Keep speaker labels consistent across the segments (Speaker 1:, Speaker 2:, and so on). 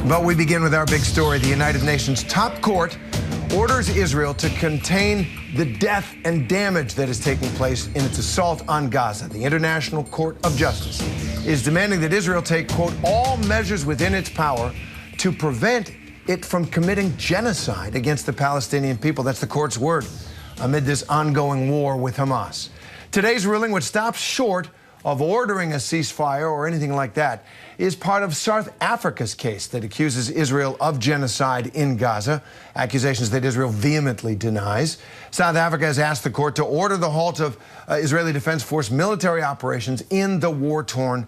Speaker 1: But we begin with our big story. The United Nations top court orders Israel to contain the death and damage that is taking place in its assault on Gaza. The International Court of Justice is demanding that Israel take, quote, all measures within its power to prevent it from committing genocide against the Palestinian people. That's the court's word amid this ongoing war with Hamas. Today's ruling, which stops short of ordering a ceasefire or anything like that, is part of South Africa's case that accuses Israel of genocide in Gaza, accusations that Israel vehemently denies. South Africa has asked the court to order the halt of Israeli Defense Force military operations in the war-torn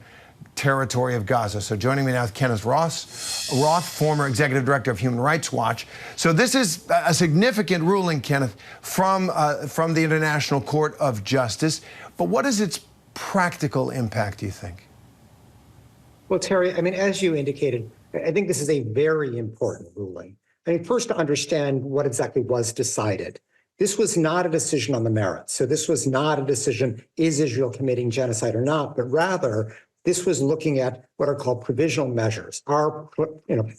Speaker 1: territory of Gaza. So joining me now is Kenneth Roth, former executive director of Human Rights Watch. So this is a significant ruling, Kenneth, from the International Court of Justice. But what is its practical impact, do you think?
Speaker 2: Well, Terry, I mean, as you indicated, I think this is a very important ruling. I mean, first to understand what exactly was decided. This was not a decision on the merits. So this was not a decision, is Israel committing genocide or not, but rather this was looking at what are called provisional measures.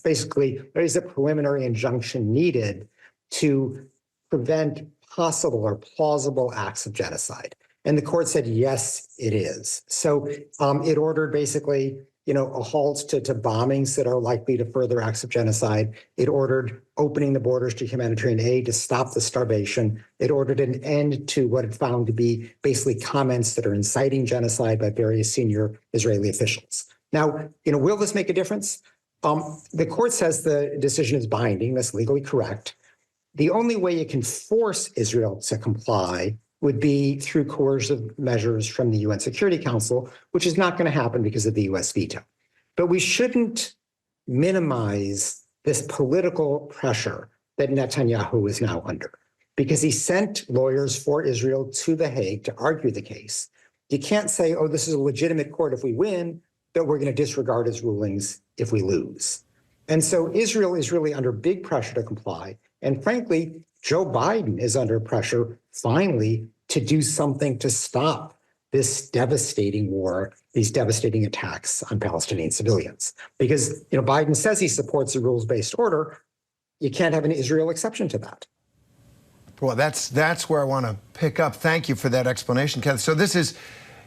Speaker 2: Basically, there is a preliminary injunction needed to prevent possible or plausible acts of genocide. And the court said, yes, it is. So it ordered basically, a halt to bombings that are likely to further acts of genocide. It ordered opening the borders to humanitarian aid to stop the starvation. It ordered an end to what it found to be basically comments that are inciting genocide by various senior Israeli officials. Now, will this make a difference? The court says the decision is binding. That's legally correct. The only way you can force Israel to comply would be through coercive measures from the UN Security Council, which is not going to happen because of the US veto. But we shouldn't minimize this political pressure that Netanyahu is now under, because he sent lawyers for Israel to The Hague to argue the case. You can't say, oh, this is a legitimate court if we win, but we're going to disregard his rulings if we lose. And so Israel is really under big pressure to comply. And frankly, Joe Biden is under pressure, finally, to do something to stop this devastating war, these devastating attacks on Palestinian civilians. Because, Biden says he supports a rules-based order. You can't have an Israel exception to that.
Speaker 1: Well, that's where I want to pick up. Thank you for that explanation, Kenneth. So this is,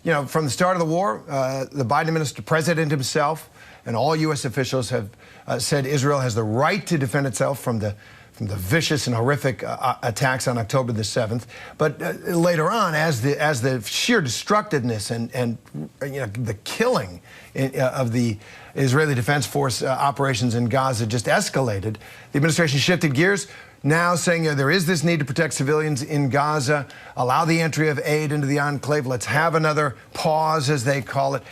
Speaker 1: from the start of the war, the Biden president himself and all U.S. officials have said Israel has the right to defend itself from the vicious and horrific attacks on October the 7th. But later on, as the sheer destructiveness and the killing of the Israeli Defense Force operations in Gaza just escalated, the administration shifted gears, now saying there is this need to protect civilians in Gaza, allow the entry of aid into the enclave, let's have another pause, as they call it.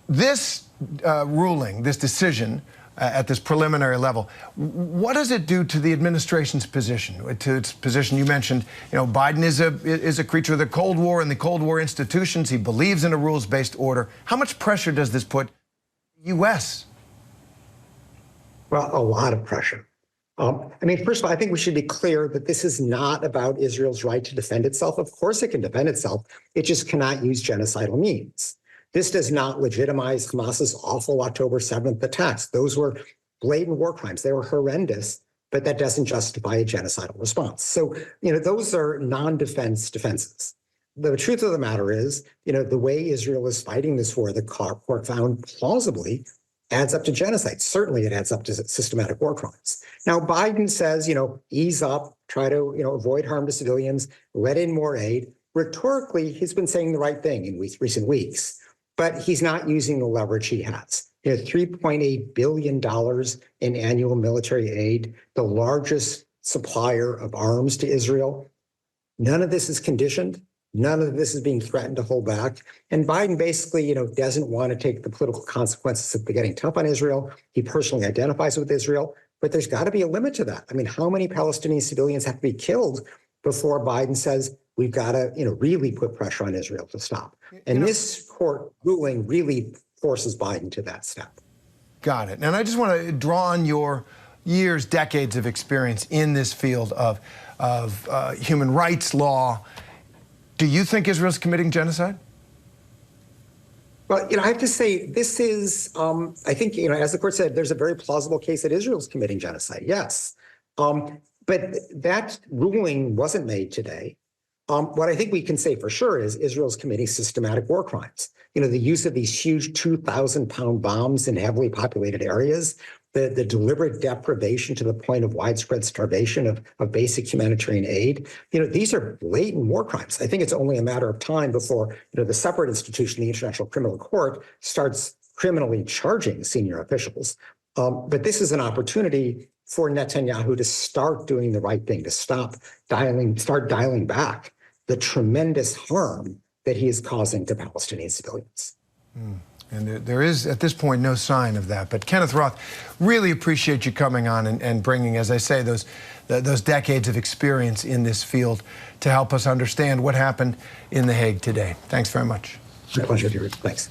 Speaker 1: This ruling, this decision, at this preliminary level, what does it do to the administration's position? To its position, you mentioned, Biden is a creature of the Cold War and the Cold War institutions. He believes in a rules-based order. How much pressure does this put U.S.?
Speaker 2: Well, a lot of pressure. First of all, I think we should be clear that this is not about Israel's right to defend itself. Of course it can defend itself. It just cannot use genocidal means. This does not legitimize Hamas's awful October 7th attacks. Those were blatant war crimes. They were horrendous, but that doesn't justify a genocidal response. So, those are non-defense defenses. The truth of the matter is, the way Israel is fighting this war, the court found plausibly adds up to genocide. Certainly it adds up to systematic war crimes. Now, Biden says, ease up, try to, avoid harm to civilians, let in more aid. Rhetorically, he's been saying the right thing in recent weeks. But he's not using the leverage he has. $3.8 billion in annual military aid, the largest supplier of arms to Israel. None of this is conditioned. None of this is being threatened to hold back. And Biden basically, doesn't want to take the political consequences of getting tough on Israel. He personally identifies with Israel, but there's got to be a limit to that. How many Palestinian civilians have to be killed before Biden says, we've got to, really put pressure on Israel to stop. And this court ruling really forces Biden to that step.
Speaker 1: Got it. And I just want to draw on your years, decades of experience in this field of human rights law. Do you think Israel's committing genocide?
Speaker 2: Well, I have to say, this is, I think, as the court said, there's a very plausible case that Israel's committing genocide. Yes. But that ruling wasn't made today. What I think we can say for sure is Israel's committing systematic war crimes. The use of these huge 2,000-pound bombs in heavily populated areas, the deliberate deprivation to the point of widespread starvation of basic humanitarian aid. These are blatant war crimes. I think it's only a matter of time before the separate institution, the International Criminal Court, starts criminally charging senior officials. But this is an opportunity for Netanyahu to start doing the right thing, to start dialing back the tremendous harm that he is causing to Palestinian civilians.
Speaker 1: And there is, at this point, no sign of that. But Kenneth Roth, really appreciate you coming on and bringing, as I say, those decades of experience in this field to help us understand what happened in The Hague today. Thanks very much.
Speaker 2: My pleasure, David. Thanks.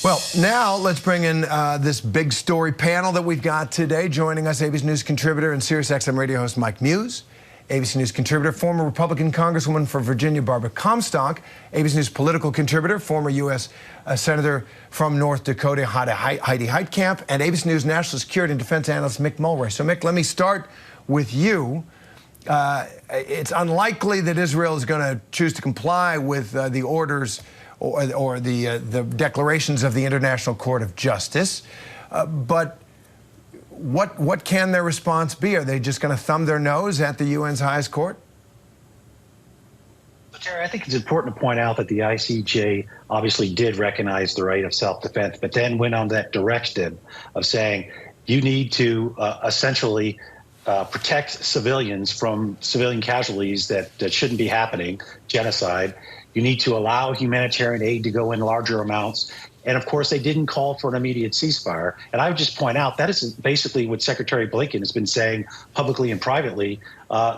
Speaker 1: Well, now let's bring in this big story panel that we've got today. Joining us, ABC News contributor and SiriusXM radio host Mike Muse, ABC News contributor, former Republican Congresswoman for Virginia Barbara Comstock, ABC News political contributor, former U.S. Senator from North Dakota Heidi Heitkamp, and ABC News national security and defense analyst Mick Mulray. So, Mick, let me start with you. It's unlikely that Israel is going to choose to comply with the orders or the declarations of the International Court of Justice, but what can their response be? Are they just going to thumb their nose at the UN's highest court?
Speaker 3: Terry, I think it's important to point out that the ICJ obviously did recognize the right of self-defense, but then went on that directive of saying you need to essentially protect civilians from civilian casualties that shouldn't be happening, genocide. You need to allow humanitarian aid to go in larger amounts. And of course, they didn't call for an immediate ceasefire. And I would just point out that is basically what Secretary Blinken has been saying publicly and privately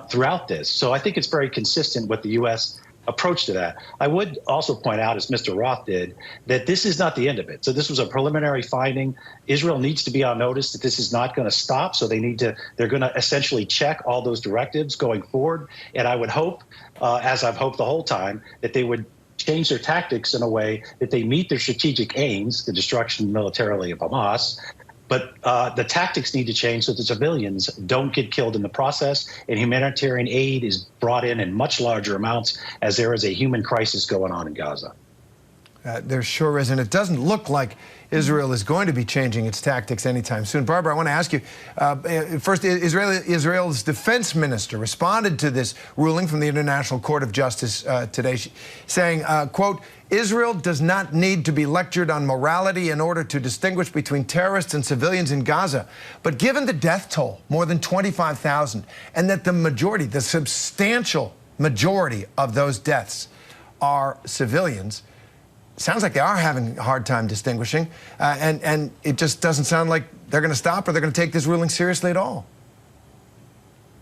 Speaker 3: throughout this. So I think it's very consistent with the U.S. approach to that. I would also point out, as Mr. Roth did, that this is not the end of it. So this was a preliminary finding. Israel needs to be on notice that this is not going to stop. So they're going to essentially check all those directives going forward. And I would hope, as I've hoped the whole time, that they would change their tactics in a way that they meet their strategic aims, the destruction militarily of Hamas, but the tactics need to change so the civilians don't get killed in the process, and humanitarian aid is brought in much larger amounts as there is a human crisis going on in Gaza.
Speaker 1: There sure is, and it doesn't look like Israel is going to be changing its tactics anytime soon. Barbara, I want to ask you, first, Israel's defense minister responded to this ruling from the International Court of Justice today, saying, quote, Israel does not need to be lectured on morality in order to distinguish between terrorists and civilians in Gaza. But given the death toll, more than 25,000, and that the substantial majority of those deaths are civilians, sounds like they are having a hard time distinguishing, and it just doesn't sound like they're going to stop or they're going to take this ruling seriously at all.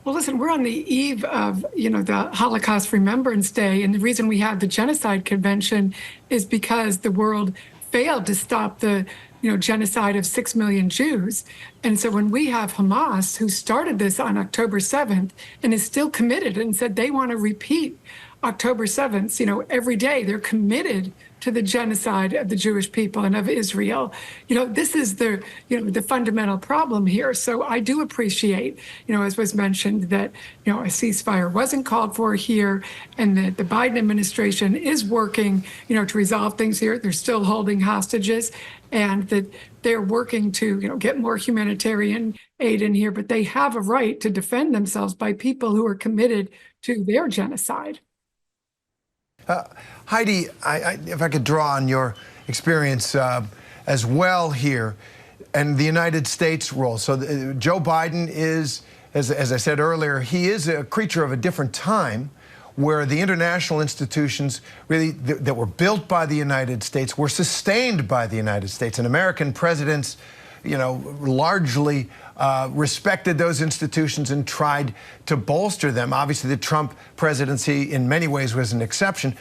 Speaker 4: Well, listen, we're on the eve of, the Holocaust Remembrance Day, and the reason we have the Genocide Convention is because the world failed to stop the, genocide of 6 million Jews. And so when we have Hamas, who started this on October 7th and is still committed and said they want to repeat October 7th, every day they're committed to the genocide of the Jewish people and of Israel. This is the fundamental problem here. So I do appreciate, as was mentioned, that, a ceasefire wasn't called for here, and that the Biden administration is working, to resolve things here. They're still holding hostages, and that they're working to, get more humanitarian aid in here. But they have a right to defend themselves by people who are committed to their genocide.
Speaker 1: Heidi, if I could draw on your experience as well here, and the United States role. So Joe Biden is, as I said earlier, he is a creature of a different time, where the international institutions really that were built by the United States were sustained by the United States, and American presidents, largely respected those institutions and tried to bolster them. Obviously, the Trump presidency in many ways was an exception.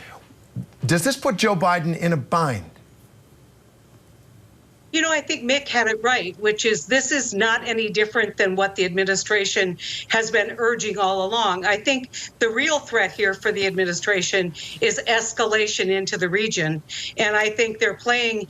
Speaker 1: Does this put Joe Biden in a bind?
Speaker 5: You know, I think Mick had it right, which is this is not any different than what the administration has been urging all along. I think the real threat here for the administration is escalation into the region, and I think they're playing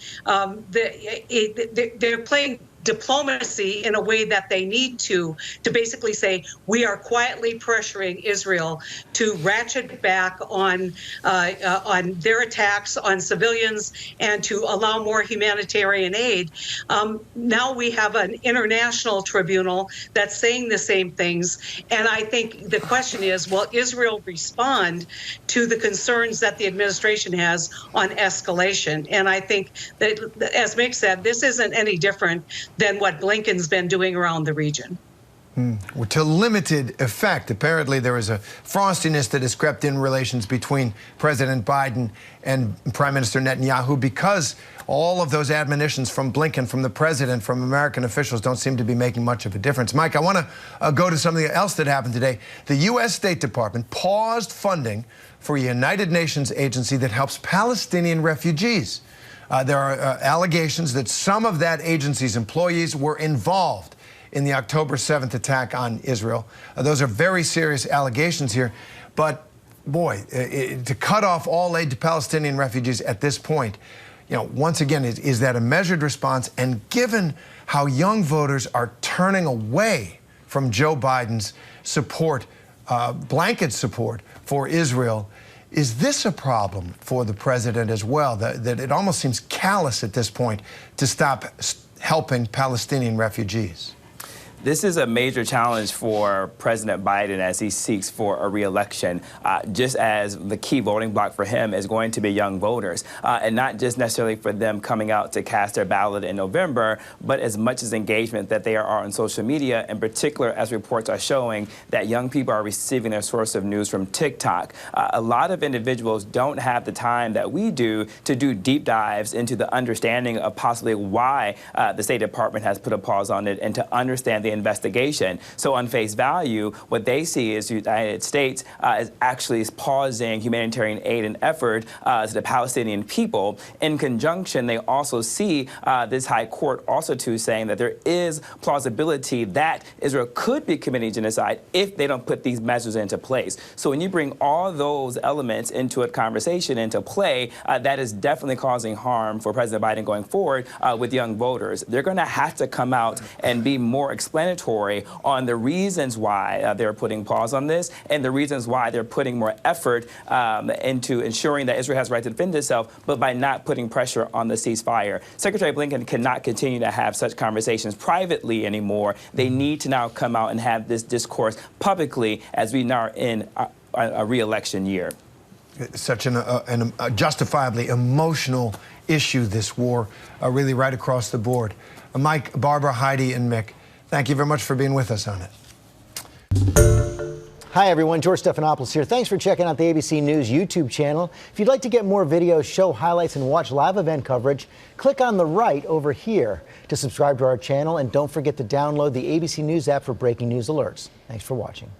Speaker 5: diplomacy in a way that they need to basically say we are quietly pressuring Israel to ratchet back on their attacks on civilians and to allow more humanitarian aid. Now we have an international tribunal that's saying the same things, and I think the question is, will Israel respond to the concerns that the administration has on escalation? And I think that, as Mick said, this isn't any different than what Blinken's been doing around the region.
Speaker 1: To limited effect. Apparently, there is a frostiness that has crept in relations between President Biden and Prime Minister Netanyahu because all of those admonitions from Blinken, from the president, from American officials don't seem to be making much of a difference. Mike, I want to go to something else that happened today. The U.S. State Department paused funding for a United Nations agency that helps Palestinian refugees. There are allegations that some of that agency's employees were involved in the October 7th attack on Israel. Those are very serious allegations here. But, boy, to cut off all aid to Palestinian refugees at this point, you know, once again, is that a measured response? And given how young voters are turning away from Joe Biden's support, blanket support for Israel, is this a problem for the president as well, that it almost seems callous at this point to stop helping Palestinian refugees?
Speaker 6: This is a major challenge for President Biden as he seeks for a re-election, just as the key voting bloc for him is going to be young voters, and not just necessarily for them coming out to cast their ballot in November, but as much as engagement that they are on social media, in particular as reports are showing that young people are receiving their source of news from TikTok. A lot of individuals don't have the time that we do to do deep dives into the understanding of possibly why the State Department has put a pause on it and to understand the investigation. So on face value, what they see is the United States is actually pausing humanitarian aid and effort to the Palestinian people. In conjunction, they also see this high court also too saying that there is plausibility that Israel could be committing genocide if they don't put these measures into place. So when you bring all those elements into a conversation, into play, that is definitely causing harm for President Biden going forward with young voters. They're going to have to come out and be more explanatory on the reasons why they're putting pause on this and the reasons why they're putting more effort into ensuring that Israel has the right to defend itself, but by not putting pressure on the ceasefire. Secretary Blinken cannot continue to have such conversations privately anymore. They need to now come out and have this discourse publicly as we now are in a re-election year.
Speaker 1: Such a justifiably emotional issue, this war, really right across the board. Mike, Barbara, Heidi, and Mick, thank you very much for being with us on it.
Speaker 7: Hi, everyone. George Stephanopoulos here. Thanks for checking out the ABC News YouTube channel. If you'd like to get more videos, show highlights, and watch live event coverage, click on the right over here to subscribe to our channel. And don't forget to download the ABC News app for breaking news alerts. Thanks for watching.